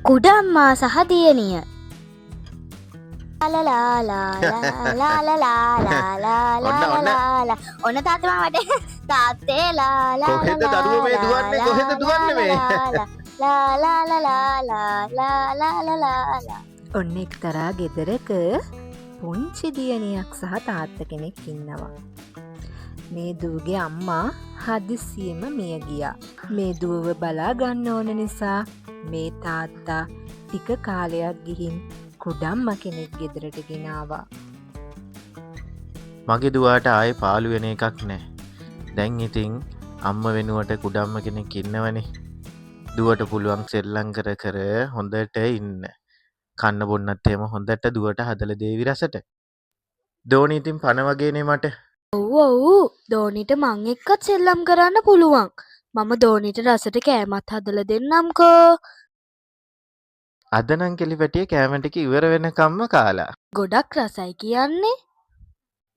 කුඩම්මා සහ දියණිය. ඔන්න තාත්තමා වටේ තාත්තේ කොහෙද දරුවෝ මේ දුවන්නේ? කොහෙද දුවන්නේ මේ? ඔන්න එක්තරා ගෙදරක පුංචි දියණියක් සහ තාත්ත කෙනෙක් ඉන්නවා. මේ දූගේ අම්මා හදිසියෙම මිය ගියා. මේ දුවව බලා ගන්න ඕන නිසා මේ තාත්තා ටික කාලයක් ගිහින් කුඩම්ම කෙනෙක් ගෙදරට ගෙනාවා. මගේ දුවාට ආයේ පාළු වෙන එකක් නැහැ. දැන් ඉතින් අම්ම වෙනුවට කුඩම්ම කෙනෙක් ඉන්නවනේ. දුවට පුළුවන් සෙල්ලම් කර කර හොඳට ඉන්න. කන්න බොන්නත් එහෙම හොඳට දුවට හදලා දේවි රසට. දෝනි ඉතින් පණ වගේනේ මට. ඔව් දෝනිට මං එක්කත් සෙල්ලම් කරන්න පුළුවන්. මම දෝනිට රසට කෑමත් හදලා දෙන්නම්කෝ. අද නම් කෙලිපැටිය කෑම ටික ඉවර වෙනකම්ම කාලා. ගොඩක් රසයි කියන්නේ.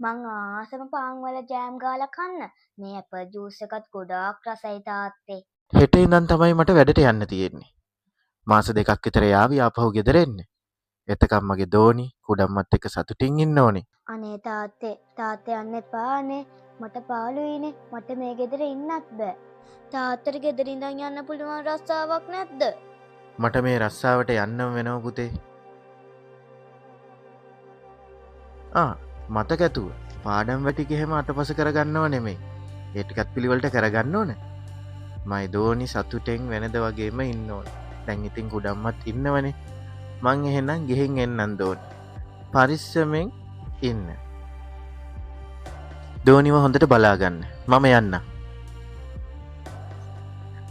මං ආසම පාන් වල ජෑම් ගාලා කන්න. මේ ඇපල් ජූස් එකත් ගොඩාක් රසයි තාත්තේ. හෙට ඉඳන් තමයි මට වැඩට යන්න තියෙන්නේ. මාස 2ක් විතර යාවි ආපහු ගෙදර එන්න. එතකම් මගේ දෝනි කුඩම්මත් එක්ක සතුටින් ඉන්න ඕනේ. අනේ තාත්තේ යන්න එපානේ. මට පාළුයිනේ. මට මේ ගෙදර ඉන්නත් බෑ. තාත්තට ගෙදර ඉඳන් යන්න පුළුවන් රස්සාවක් නැද්ද? මට මේ රස්සාවට යන්නම වෙනව පුතේ. මතක ඇතුව පාඩම් වැටි ගෙහෙම අතපස කරගන්නව නෙමෙයි. ඒ ටිකත් පිළිවෙලට කරගන්න ඕන. මයි දෝනි සතුටෙන් වෙනද වගේම ඉන්න ඕන. දැන් ඉතින් කුඩම්මත් ඉන්නවනේ. මං එහෙනම් ගෙහින් එන්නම් දෝනි. පරිස්සමෙන් ඉන්න. දෝනිව හොඳට බලා ගන්න. මම යන්නම්.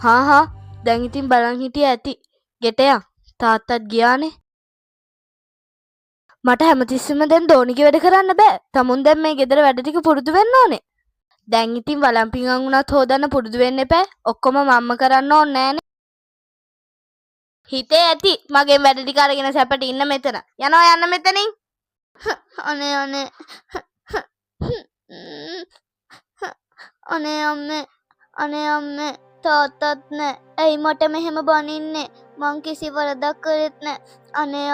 හා දැන් ඉතින් බලන් හිටිය ඇති. ගෙටයක් තාත්තත් ගියානේ. මට හැමතිස්සෙම දැන් දෝනිගේ වැඩ කරන්න බෑ. තමුන් දැන් මේ ගෙදර වැඩ ටික පුරුදු වෙන්න ඕනේ. දැන් ඉතින් වලම්පිංගන් උනත් හොදන්න පුරුදු වෙන්න එපා. ඔක්කොම මම්ම කරන්න ඕනේ නෑනේ. හිතේ ඇති මගේ වැඩ ටික අරගෙන සැපට ඉන්න මෙතන. යනවා යන්න මෙතනින්. අනේ අම්මේ තාත්තත් නෑ. ඇයි මට මෙහෙම බනින්නේ? මං කිසි වරදක් කරෙත් නෑ. අනේ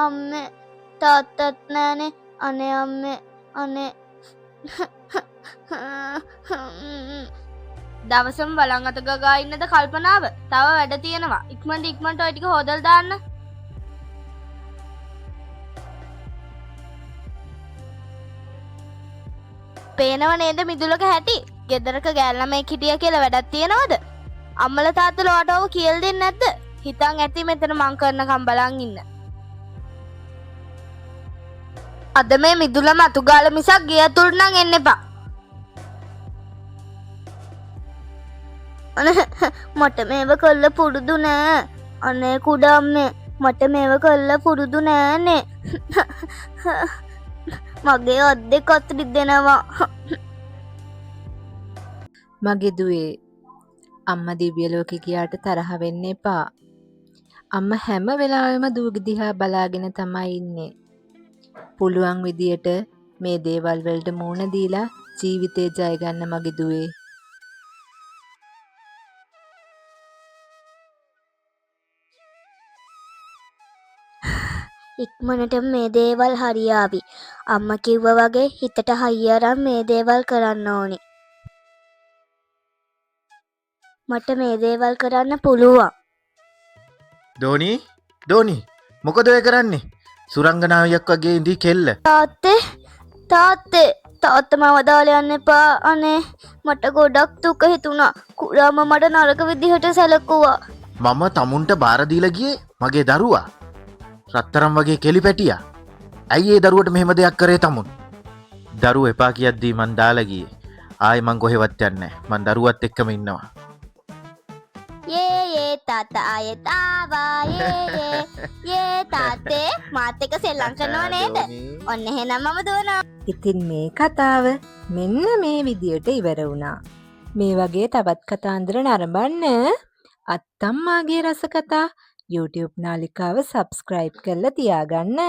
අම්මේ තාත්තත් නෑනේ. අනේ අම්මේ දවසම බලන් අත ගගා ඉන්නද කල්පනාව? තව වැඩ තියෙනවා. ඉක්මනට ඔය ටික හොදලා දාන්න. පේනව නේද මිදුලක හැටි? ගෙදරක ගෑල්ලමෙක් හිටිය කියලා වැඩක් තියනවද? අම්මලා තාත්තලා ඔයාට ඔව කියලා දෙන්නේ නැද්ද? හිතන් ඇති මෙතන මං කරනකම් බලන් ඉන්න. අද මේ මිදුල මතු ගාල මිසක් ගේ ඇතුළට නම් එන්න එපා. මට මේව කල්ල පුරුදු නෑ. අනේ කුඩම්මේ මට මේව කල්ල පුරුදු නෑනේ. මගේ අත් දෙක අතරි දෙනවා. මගේ දුවේ අම්මා දිව්‍ය ලෝකෙ ගියාට තරහ වෙන්න එපා. අම්මා හැම වෙලාවෙම දූගේ දිහා බලාගෙන තමයි ඉන්නේ. පුළුවන් විදියට මේ දේවල් වලට මුහුණ දීලා ජීවිතේ ජය ගන්න මගේ දුවේ. ඉක්මනට මේ දේවල් හරියාවි. අම්මා කිව්වා වගේ හිතට හයිය අරන් මේ දේවල් කරන්න ඕනි. මට මේ දේවල් කරන්න පුළුවන්. දෝනි මොකද ඔය කරන්නේ? සුරංගනාවියක් වගේ ඉඳී කෙල්ල. තාත්තා මාව දාලා යන්න එපා. අනේ මට ගොඩක් දුක හිතුණා. කුඩාම මට නරක විදිහට සැලකුවා. මම තමුන්ට බාර දීලා ගියේ මගේ දරුවා. රත්තරන් වගේ කෙලිපැටියා. ඇයි ඒ දරුවට මෙහෙම දෙයක් කරේ තමුන්? දරුවෝ එපා කියද්දී මං දාලා ගියේ. ආයි මං කොහෙවත් යන්නේ නැහැ. මං දරුවත් එක්කම ඉන්නවා. යේ තාත්තා ආයෙත් ආවා. යේ තාත්තේ මාත් එක්ක සෙල්ලම් කරනව නේද? ඔන්න එහෙනම් මම දුවනවා. ඉතින් මේ කතාව මෙන්න මේ විදියට ඉවර වුණා. මේ වගේ තවත් කතාන්දර නරඹන්න අත්තම්මාගේ රස කතා YouTube නාලිකාව subscribe කරලා තියාගන්න.